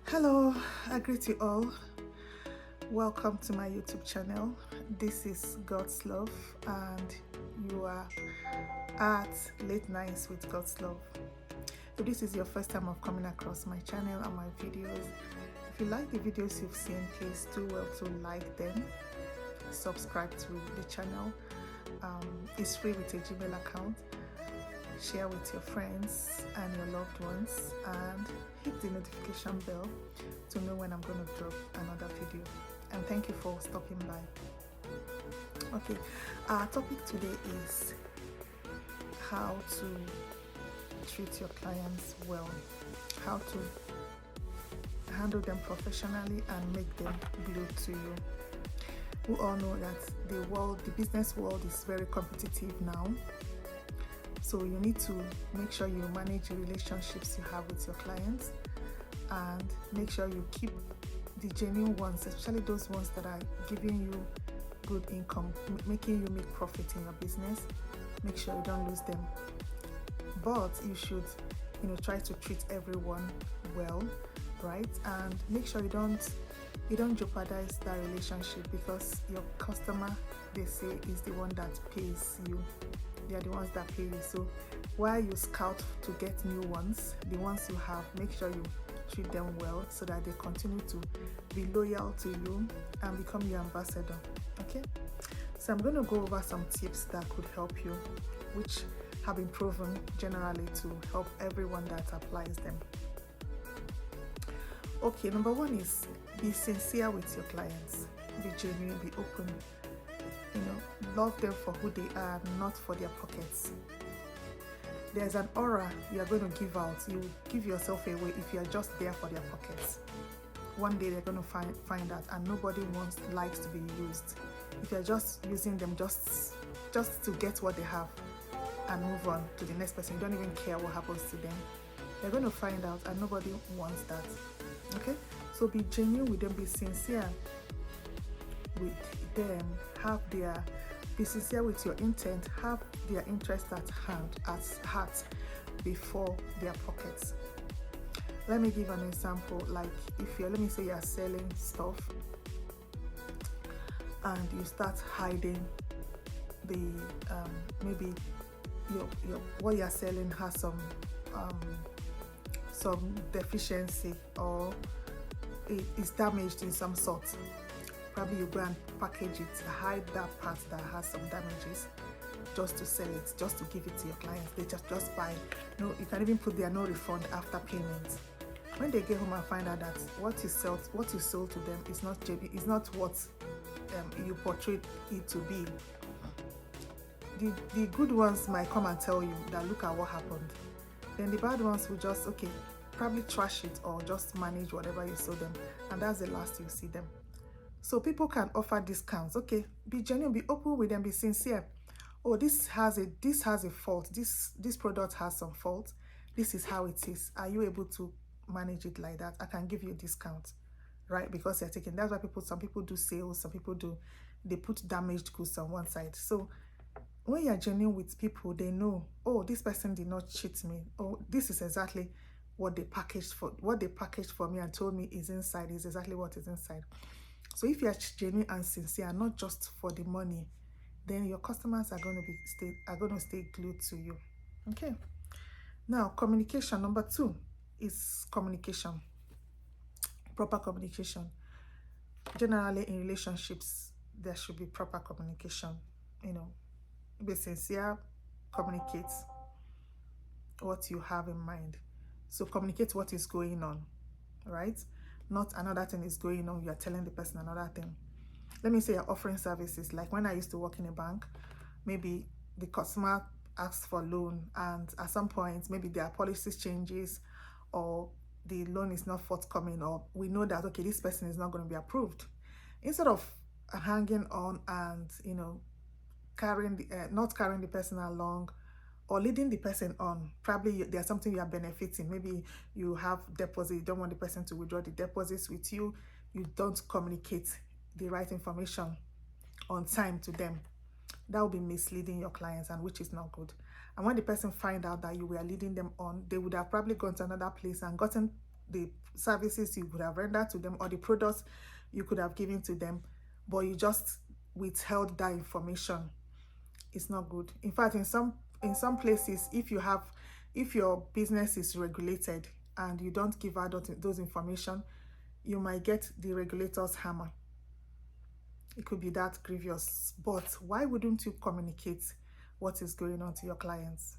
Hello, I greet you all. Welcome to my YouTube channel. This is God's Love, and you are at Late Nights with God's Love. If this is your first time of coming across my channel and my videos, if you like the videos you've seen, please do well to like them, subscribe to the channel. It's free with a Gmail account. Share with your friends and your loved ones, and hit the notification bell to know when I'm going to drop another video. And thank you for stopping by. Okay, our topic today is how to treat your clients well, how to handle them professionally and make them glued to you. We all know that the business world is very competitive now. So you need to make sure you manage the relationships you have with your clients, and make sure you keep the genuine ones, especially those ones that are giving you good income, making you make profit in your business. Make sure you don't lose them. But you should, try to treat everyone well, right? And make sure you don't jeopardize that relationship, because your customer, they say, is the one that pays you. They are the ones that pay you. So while you scout to get new ones, the ones you have, make sure you treat them well so that they continue to be loyal to you and become your ambassador. Okay, so I'm going to go over some tips that could help you, which have been proven generally to help everyone that applies them. Okay, number one is be sincere with your clients. Be genuine, be open. Love them for who they are, not for their pockets. There's an aura you are going to give out. You give yourself away if you are just there for their pockets. One day they're going to find out, and nobody likes to be used. If you're just using them just to get what they have and move on to the next person, you don't even care what happens to them, they're going to find out, and nobody wants that. Okay, so be genuine with them, be sincere with them, be sincere with your intent, have their interest at heart before their pockets. Let me give an example. Like, let me say you're selling stuff and you start hiding the maybe your what you're selling has some deficiency, or it is damaged in some sort. Probably you go and package it, hide that part that has some damages, just to sell it, just to give it to your clients. They just buy. No, you can even put there no refund after payment. When they get home and find out that what you sold to them is not what you portrayed it to be. The good ones might come and tell you that look at what happened. Then the bad ones will just probably trash it or just manage whatever you sold them, and that's the last you see them. So people can offer discounts. Okay, be genuine, be open with them, be sincere. Oh, this has a fault. This product has some fault. This is how it is. Are you able to manage it like that? I can give you a discount, right? Because you're taking. That's why some people do sales. Some people they put damaged goods on one side. So when you're genuine with people, they know, oh, this person did not cheat me. Oh, this is exactly what they packaged for me and told me is inside is exactly what is inside. So if you're genuine and sincere, not just for the money, then your customers are going to stay glued to you. Okay. Now, communication. Number 2 is communication. Proper communication. Generally, in relationships, there should be proper communication. Be sincere, communicate what you have in mind. So communicate what is going on, right? Not another thing is going on, you are telling the person another thing. Let me say you're offering services. Like when I used to work in a bank, maybe the customer asks for loan, and at some point maybe their policies changes, or the loan is not forthcoming, or we know that okay, this person is not going to be approved. Instead of hanging on and not carrying the person along or leading the person on, probably there's something you are benefiting. Maybe you have deposit, you don't want the person to withdraw the deposits with you, you don't communicate the right information on time to them. That will be misleading your clients, and which is not good. And when the person find out that you were leading them on, they would have probably gone to another place and gotten the services you could have rendered to them or the products you could have given to them, but you just withheld that information. It's not good. In fact, in some places, if your business is regulated and you don't give out those information, you might get the regulator's hammer. It could be that grievous. But why wouldn't you communicate what is going on to your clients?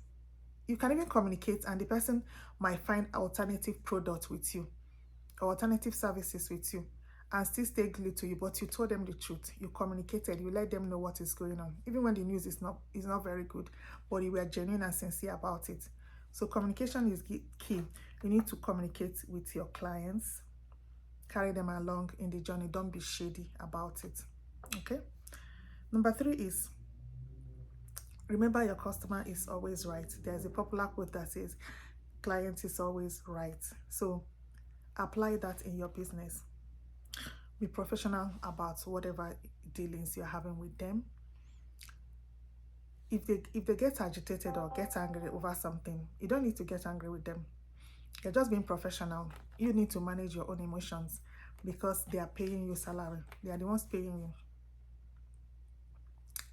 You can even communicate, and the person might find alternative product with you or alternative services with you and still stay glued to you, but you told them the truth. You communicated, you let them know what is going on, even when the news is not very good, but you were genuine and sincere about it. So communication is key. You need to communicate with your clients, carry them along in the journey. Don't be shady about it. Okay. Number 3 is, remember your customer is always right. There's a popular quote that says client is always right. So apply that in your business. Be professional about whatever dealings you're having with them. If they get agitated or get angry over something, you don't need to get angry with them. You're just being professional. You need to manage your own emotions because they are paying you salary. They are the ones paying you.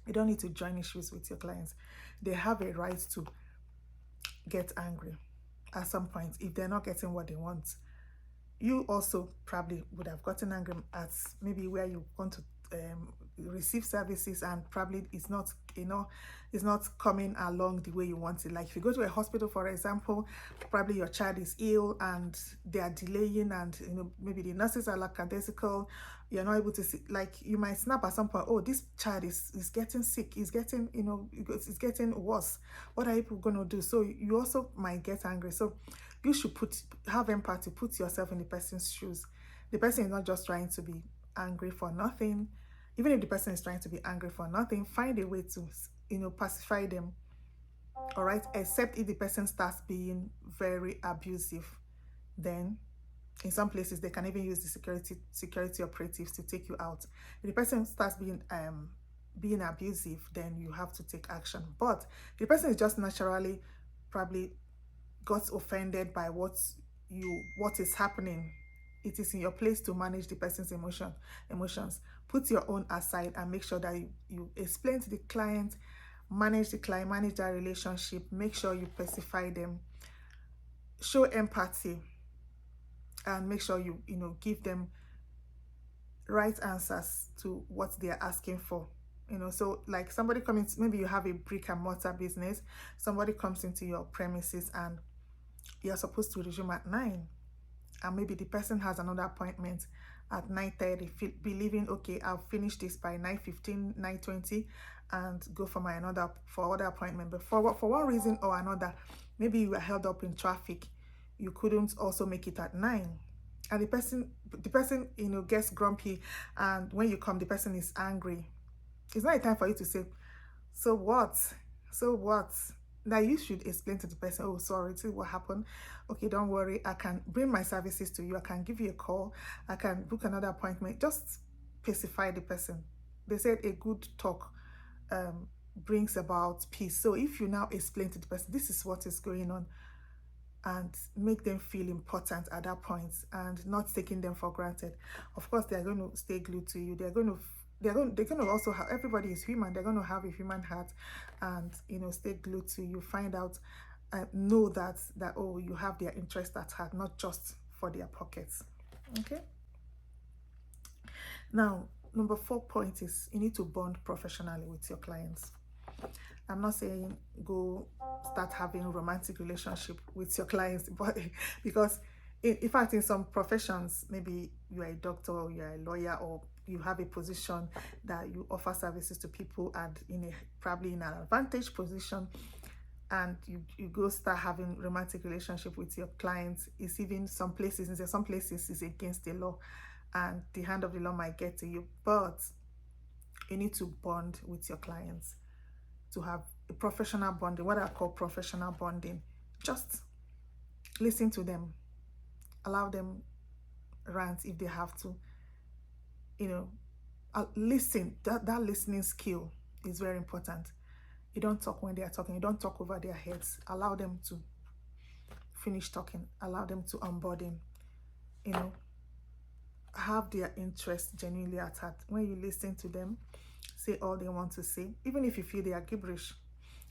You don't need to join issues with your clients. They have a right to get angry at some point if they're not getting what they want. You also probably would have gotten angry at maybe where you want to receive services and probably it's not coming along the way you want it. Like if you go to a hospital, for example, probably your child is ill and they are delaying, and maybe the nurses are lackadaisical. You're not able to see, like you might snap at some point, oh, this child is getting sick, is getting it's getting worse. What are you going to do? So you also might get angry. So you should have empathy, put yourself in the person's shoes. The person is not just trying to be angry for nothing. Even if the person is trying to be angry for nothing, find a way to pacify them. All right, except if the person starts being very abusive, then in some places they can even use the security operatives to take you out. If the person starts being abusive, then you have to take action. But if the person is just naturally probably got offended by what is happening, it is in your place to manage the person's emotions. Put your own aside and make sure that you explain to the client, manage that relationship, make sure you pacify them, show empathy, and make sure you give them right answers to what they are asking for. So like somebody coming, maybe you have a brick and mortar business, somebody comes into your premises and you're supposed to resume at 9, and maybe the person has another appointment at 9:30, believing, okay, I'll finish this by 9:15, 9:20 and go for other appointment. But for one reason or another, maybe you were held up in traffic, you couldn't also make it at 9, and the person gets grumpy, and when you come, the person is angry. It's not a time for you to say, so what? Now you should explain to the person, oh, sorry, see what happened. Okay, don't worry, I can bring my services to you, I can give you a call, I can book another appointment. Just pacify the person. They said a good talk brings about peace. So if you now explain to the person, this is what is going on, and make them feel important at that point and not taking them for granted, of course they're going to stay glued to you. They're going to also have, everybody is human, they're going to have a human heart and stay glued to you. Find out, know that oh, you have their interest at heart, not just for their pockets. Okay, now number 4 point is you need to bond professionally with your clients. I'm not saying go start having a romantic relationship with your clients, but because in fact, in some professions, maybe you are a doctor or you are a lawyer, or you have a position that you offer services to people, and probably in an advantage position, and you go start having romantic relationship with your clients. It's even some places is against the law, and the hand of the law might get to you. But you need to bond with your clients, to have a professional bonding, what I call professional bonding. Just listen to them, allow them rant if they have to. Listen. That listening skill is very important. You don't talk when they are talking. You don't talk over their heads. Allow them to finish talking. Allow them to onboarding. you know, have their interest genuinely at heart. When you listen to them, say all they want to say, even if you feel they are gibberish,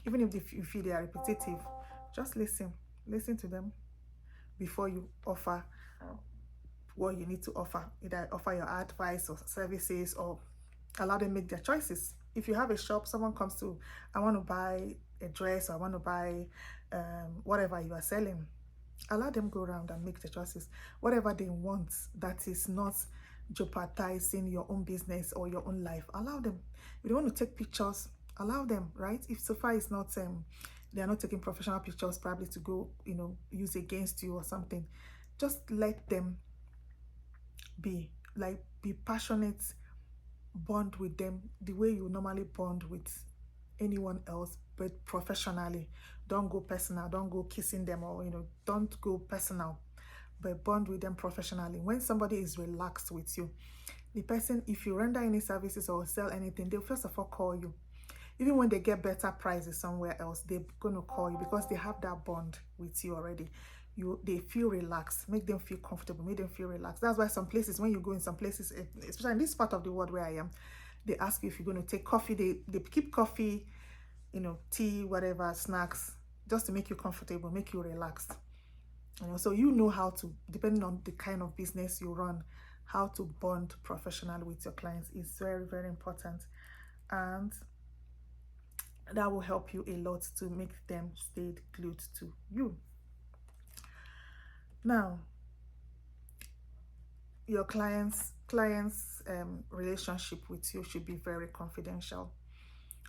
even if you feel they are repetitive, just listen to them before you offer what you need to offer, either offer your advice or services, or allow them make their choices. If you have a shop, someone comes to, I want to buy a dress, or I want to buy whatever you are selling, allow them go around and make the choices. Whatever they want that is not jeopardizing your own business or your own life, allow them. If they want to take pictures, allow them, right? If so far it's not they are not taking professional pictures, probably to go, use against you or something, just let them be. Like, be passionate, bond with them the way you normally bond with anyone else, but professionally. Don't go personal, don't go kissing them, or don't go personal, but bond with them professionally. When somebody is relaxed with you, the person, if you render any services or sell anything, they'll first of all call you. Even when they get better prices somewhere else, they're going to call you because they have that bond with you already. They feel relaxed. Make them feel comfortable, make them feel relaxed. That's why some places, when you go in some places, especially in this part of the world where I am, they ask you if you're going to take coffee. They keep coffee, tea, whatever, snacks, just to make you comfortable, make you relaxed. So how to, depending on the kind of business you run, how to bond professionally with your clients is very, very important. And that will help you a lot to make them stay glued to you. Now, your clients relationship with you should be very confidential.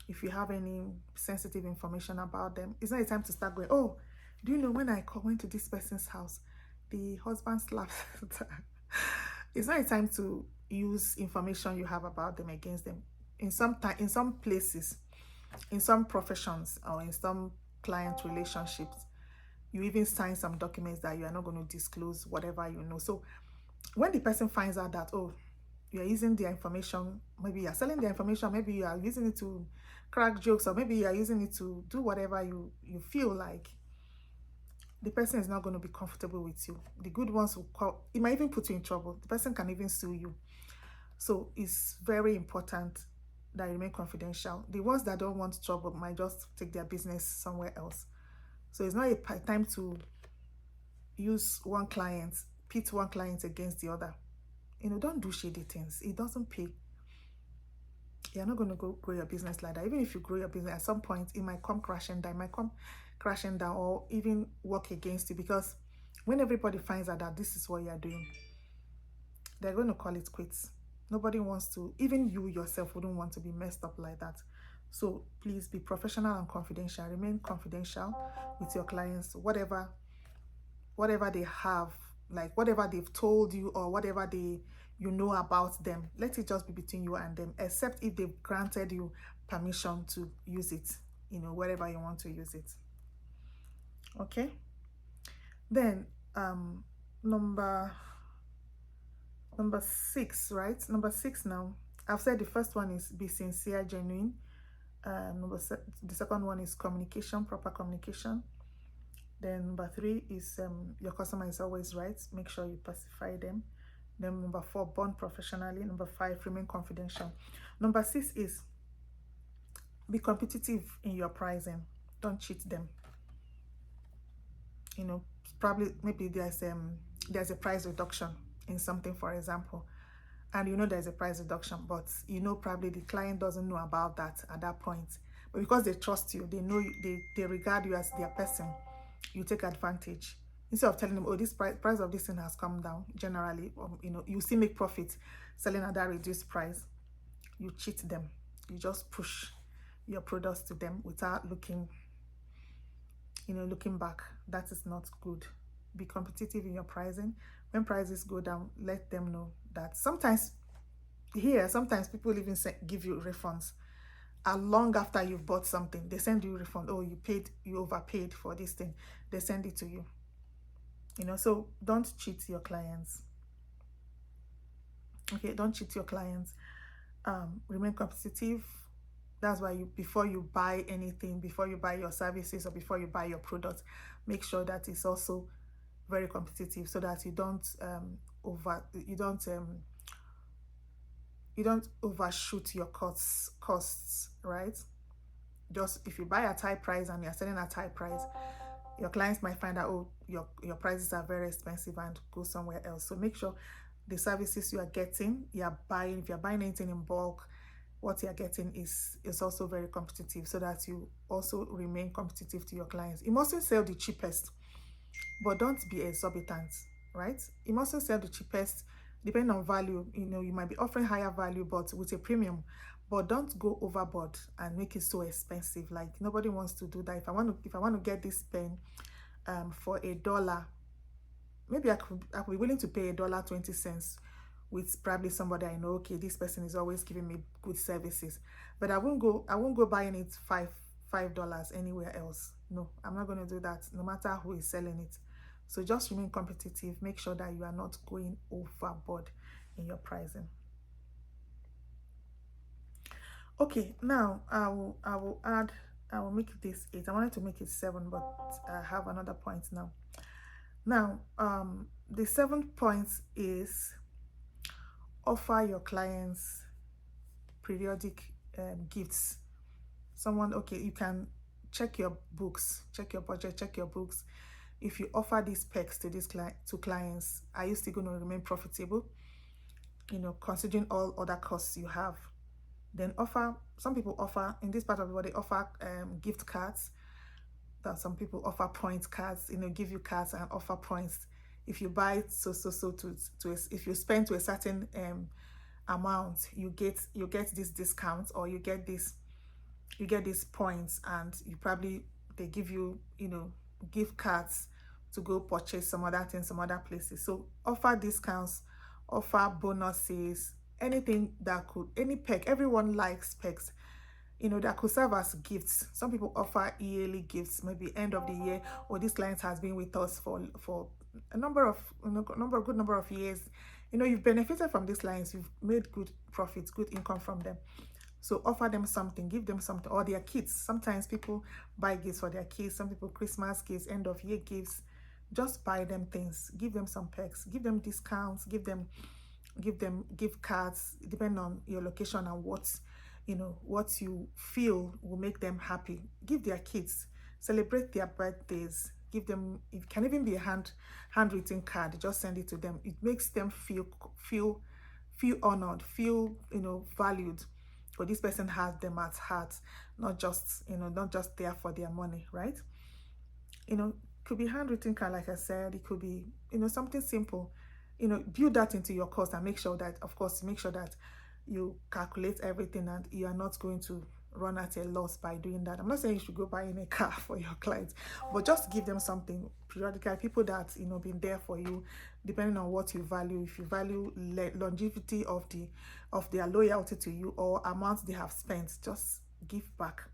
If you have any sensitive information about them, it's not a time to start going, oh, do you know when I went to this person's house, the husband slapped. It's not a time to use information you have about them against them. In some places, in some professions, or in some client relationships, you even sign some documents that you are not going to disclose whatever you know. So when the person finds out that, oh, you are using their information, maybe you are selling their information, maybe you are using it to crack jokes, or maybe you are using it to do whatever you feel like, the person is not going to be comfortable with you. The good ones will call, it might even put you in trouble. The person can even sue you. So it's very important that you remain confidential. The ones that don't want trouble might just take their business somewhere else. So it's not a time to use one client, pit one client against the other. Don't do shady things. It doesn't pay. You're not going to grow your business like that. Even if you grow your business, at some point it might come crashing down, or even work against you, because when everybody finds out that this is what you're doing, they're going to call it quits. Nobody wants to, even you yourself wouldn't want to be messed up like that. So please be professional and confidential. Remain confidential with your clients. Whatever they have, like whatever they've told you, or whatever you know about them, let it just be between you and them, except if they've granted you permission to use it, wherever you want to use it. Okay. Then number 6, right? Number 6 now. I've said the first one is be sincere, genuine. The second one is communication, proper communication. Then number 3 is your customer is always right. Make sure you pacify them. Then number 4, bond professionally. Number 5, remain confidential. Number 6 is be competitive in your pricing. Don't cheat them. Probably maybe there's a price reduction in something, for example, and there's a price reduction, but probably the client doesn't know about that at that point. But because they trust you, they know you, they regard you as their person, you take advantage. Instead of telling them, oh, this price of this thing has come down, generally, you still make profit selling at that reduced price. You cheat them. You just push your products to them without looking back. That is not good. Be competitive in your pricing. When prices go down, let them know that sometimes people even give you refunds. And long after you've bought something, they send you a refund. Oh, you overpaid for this thing. They send it to you. So don't cheat your clients. Okay, don't cheat your clients. Remain competitive. That's why before you buy anything, before you buy your services, or before you buy your products, make sure that it's also very competitive, so that you don't overshoot your costs, right? Just if you buy at high price and you're selling at high price, your clients might find out, oh, your prices are very expensive, and go somewhere else. So make sure the services you are getting, if you're buying anything in bulk, what you're getting is also very competitive, so that you also remain competitive to your clients. You mustn't sell the cheapest, but don't be exorbitant, right? You mustn't sell the cheapest. Depending on value, you might be offering higher value but with a premium, but don't go overboard and make it so expensive. Like, nobody wants to do that. If I want to get this pen for $1, maybe I could be willing to pay $1.20 with probably somebody I know. Okay, this person is always giving me good services, but I won't go buying it $5 anywhere else. No, I'm not going to do that, no matter who is selling it. So just remain competitive. Make sure that you are not going overboard in your pricing. Okay, now I will make this 8. I wanted to make it 7, but I have another point now. Now, the 7th point is offer your clients periodic gifts. Okay, you can check your books, check your budget, check your books. If you offer these perks to clients, are you still going to remain profitable? Considering all other costs you have. Then some people offer, in this part of the world, they offer gift cards. That some people offer point cards, give you cards and offer points. If you buy if you spend to a certain amount, you get this discount, or you get these points, and they give you gift cards to go purchase some other things, some other places. So offer discounts, offer bonuses, anything any perk. Everyone likes perks, that could serve as gifts. Some people offer yearly gifts, maybe end of the year, or this client has been with us for a good number of years. You've benefited from these clients, you've made good profits, good income from them. So offer them something, give them something, or their kids. Sometimes people buy gifts for their kids, some people Christmas gifts, end of year gifts. Just buy them things, give them some perks, give them discounts, give them gift cards, depending on your location and what you feel will make them happy. Give their kids, celebrate their birthdays, give them, it can even be a handwritten card. Just send it to them. It makes them feel honored, feel valued. But this person has them at heart, not just there for their money, right? Could be handwritten card, like I said. It could be something simple. Build that into your cost, and make sure that you calculate everything, and you are not going to run at a loss by doing that. I'm not saying you should go buying a car for your clients, but just give them something periodically. People that been there for you, depending on what you value. If you value longevity of their loyalty to you, or amounts they have spent, just give back.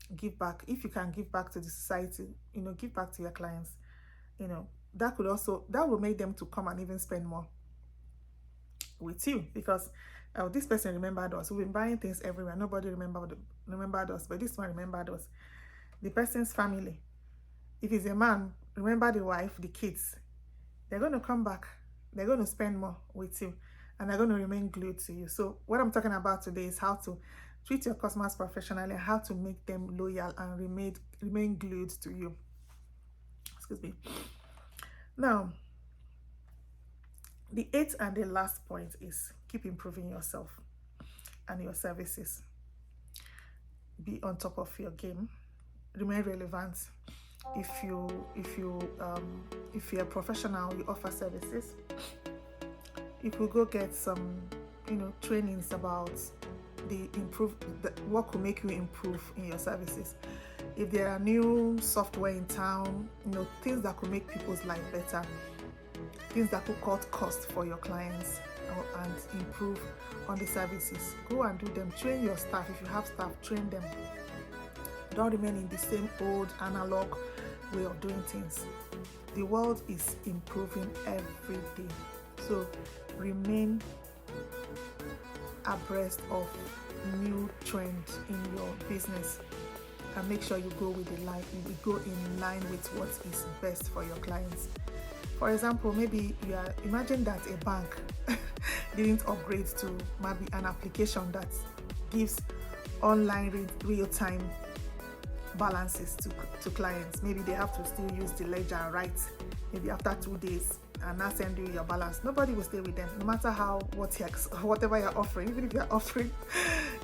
If you can give back to the society, give back to your clients. That will make them to come and even spend more with you, because this person remembered us. We've been buying things everywhere. Nobody remembered us, but this one remembered us. The person's family, if it's a man, remember the wife, the kids. They're going to come back. They're going to spend more with you, and they're going to remain glued to you. So what I'm talking about today is how to treat your customers professionally, and how to make them loyal and remain glued to you. Excuse me. Now, the 8th and the last point is keep improving yourself and your services. Be on top of your game. Remain relevant. If you're a professional, you offer services, you could go get some trainings about what could make you improve in your services. If there are new software in town, things that could make people's life better, things that could cut costs for your clients and improve on the services, go and do them. Train your staff. If you have staff, train them. Don't remain in the same old analog way of doing things. The world is improving every day, so remain abreast of new trends in your business, and make sure you go in line with what is best for your clients. For example, maybe imagine that a bank didn't upgrade to maybe an application that gives online real-time balances to clients. Maybe they have to still use the ledger and write maybe after 2 days and not send you your balance. Nobody will stay with them, no matter whatever you're offering. Even if you're offering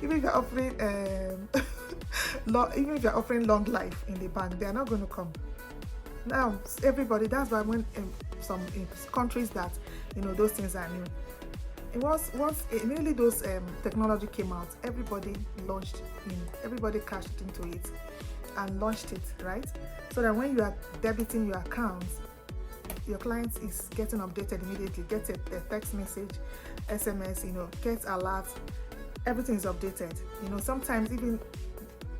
even if you're offering long life in the bank, they are not going to come. Now everybody, that's why when in countries that those things are new, it was once immediately those technology came out, everybody cashed into it and launched it, right? So that when you are debiting your accounts, your client is getting updated immediately, gets a text message, SMS, gets alert, everything is updated. Sometimes even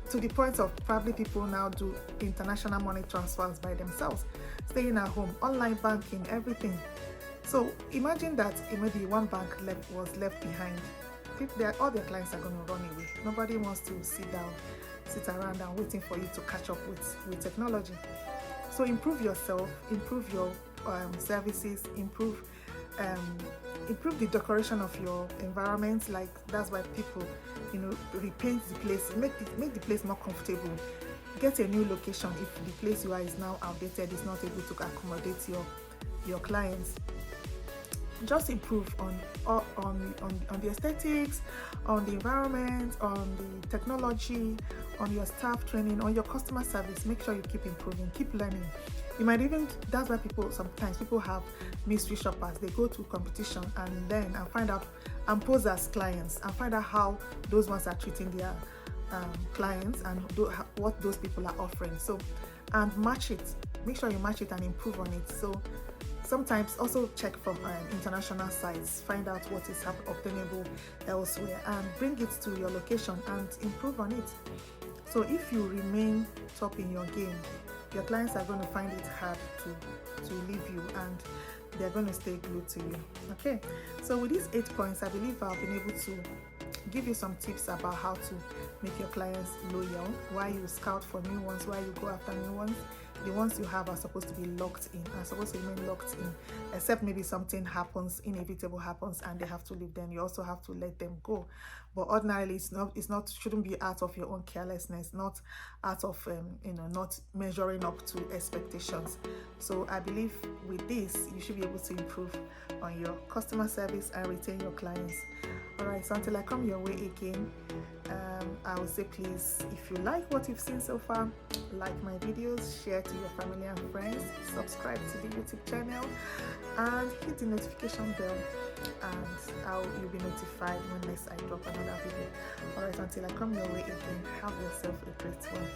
to the point of probably people now do international money transfers by themselves, staying at home, online banking, everything. So imagine that maybe one bank was left behind. All their clients are going to run away. Nobody wants to sit around and waiting for you to catch up with technology. So improve yourself, improve your services, improve the decoration of your environment. Like that's why people repaint the place, make the place more comfortable. Get a new location if the place you are is now outdated, is not able to accommodate your clients. Just improve on the aesthetics, on the environment, on the technology, on your staff training, on your customer service. Make sure you keep improving, keep learning. You might even, that's why sometimes people have mystery shoppers. They go to competition and learn and find out and pose as clients and find out how those ones are treating their clients and what those people are offering. So, and match it. Make sure you match it and improve on it. So sometimes also check from international sites, find out what is obtainable elsewhere and bring it to your location and improve on it. So if you remain top in your game, your clients are going to find it hard to leave you and they're going to stay glued to you. Okay, so with these 8 points, I believe I've been able to give you some tips about how to make your clients loyal, why you scout for new ones, why you go after new ones. The ones you have are supposed to be locked in, are supposed to remain locked in, except maybe something happens, inevitable happens, and they have to leave. Then you also have to let them go. But ordinarily, shouldn't be out of your own carelessness, not out of not measuring up to expectations. So I believe with this, you should be able to improve on your customer service and retain your clients. All right, so until I come your way again, I will say please, if you like what you've seen so far, like my videos, share to your family and friends, subscribe to the YouTube channel and hit the notification bell, and you'll be notified when next I drop another video. All right, until I come your way again, have yourself a great one.